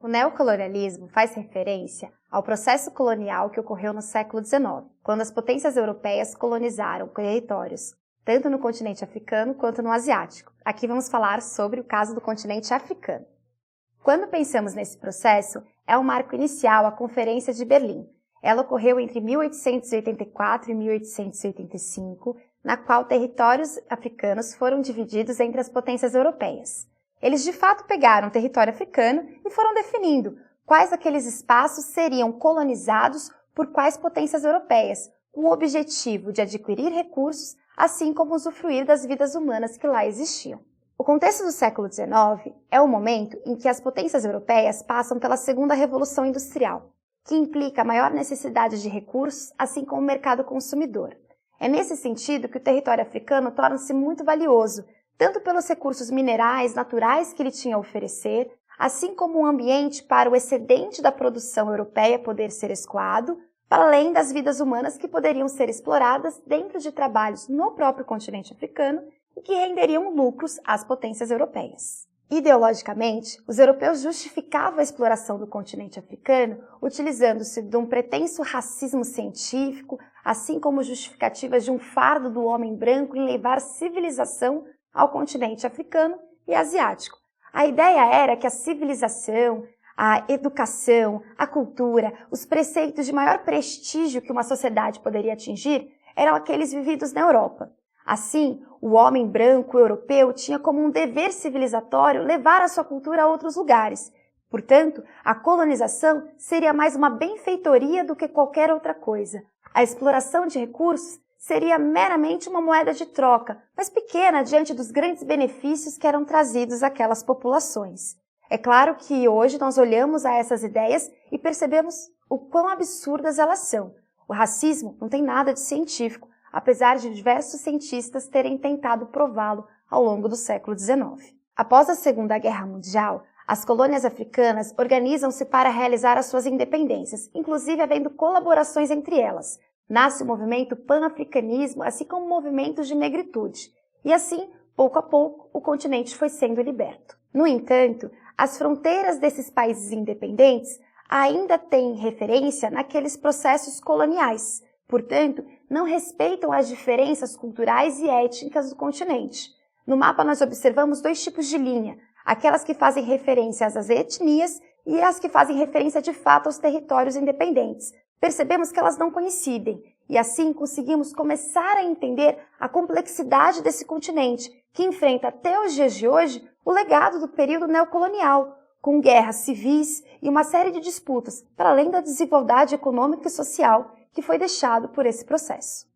O neocolonialismo faz referência ao processo colonial que ocorreu no século XIX, quando as potências europeias colonizaram territórios, tanto no continente africano quanto no asiático. Aqui vamos falar sobre o caso do continente africano. Quando pensamos nesse processo, é o marco inicial a Conferência de Berlim. Ela ocorreu entre 1884 e 1885, na qual territórios africanos foram divididos entre as potências europeias. Eles de fato pegaram o território africano e foram definindo quais daqueles espaços seriam colonizados por quais potências europeias, com o objetivo de adquirir recursos, assim como usufruir das vidas humanas que lá existiam. O contexto do século XIX é o momento em que as potências europeias passam pela segunda revolução industrial, que implica a maior necessidade de recursos, assim como o mercado consumidor. É nesse sentido que o território africano torna-se muito valioso, tanto pelos recursos minerais naturais que ele tinha a oferecer, assim como um ambiente para o excedente da produção europeia poder ser escoado, para além das vidas humanas que poderiam ser exploradas dentro de trabalhos no próprio continente africano e que renderiam lucros às potências europeias. Ideologicamente, os europeus justificavam a exploração do continente africano utilizando-se de um pretenso racismo científico, assim como justificativas de um fardo do homem branco em levar civilização ao continente africano e asiático. A ideia era que a civilização, a educação, a cultura, os preceitos de maior prestígio que uma sociedade poderia atingir eram aqueles vividos na Europa. Assim, o homem branco europeu tinha como um dever civilizatório levar a sua cultura a outros lugares. Portanto, a colonização seria mais uma benfeitoria do que qualquer outra coisa. A exploração de recursos seria meramente uma moeda de troca, mas pequena diante dos grandes benefícios que eram trazidos àquelas populações. É claro que hoje nós olhamos a essas ideias e percebemos o quão absurdas elas são. O racismo não tem nada de científico, apesar de diversos cientistas terem tentado prová-lo ao longo do século XIX. Após a Segunda Guerra Mundial, as colônias africanas organizam-se para realizar as suas independências, inclusive havendo colaborações entre elas. Nasce o movimento pan-africanismo, assim como movimentos de negritude. E assim, pouco a pouco, o continente foi sendo liberto. No entanto, as fronteiras desses países independentes ainda têm referência naqueles processos coloniais. Portanto, não respeitam as diferenças culturais e étnicas do continente. No mapa nós observamos dois tipos de linha, aquelas que fazem referência às etnias e as que fazem referência de fato aos territórios independentes. Percebemos que elas não coincidem, e assim conseguimos começar a entender a complexidade desse continente, que enfrenta até os dias de hoje o legado do período neocolonial, com guerras civis e uma série de disputas, para além da desigualdade econômica e social que foi deixado por esse processo.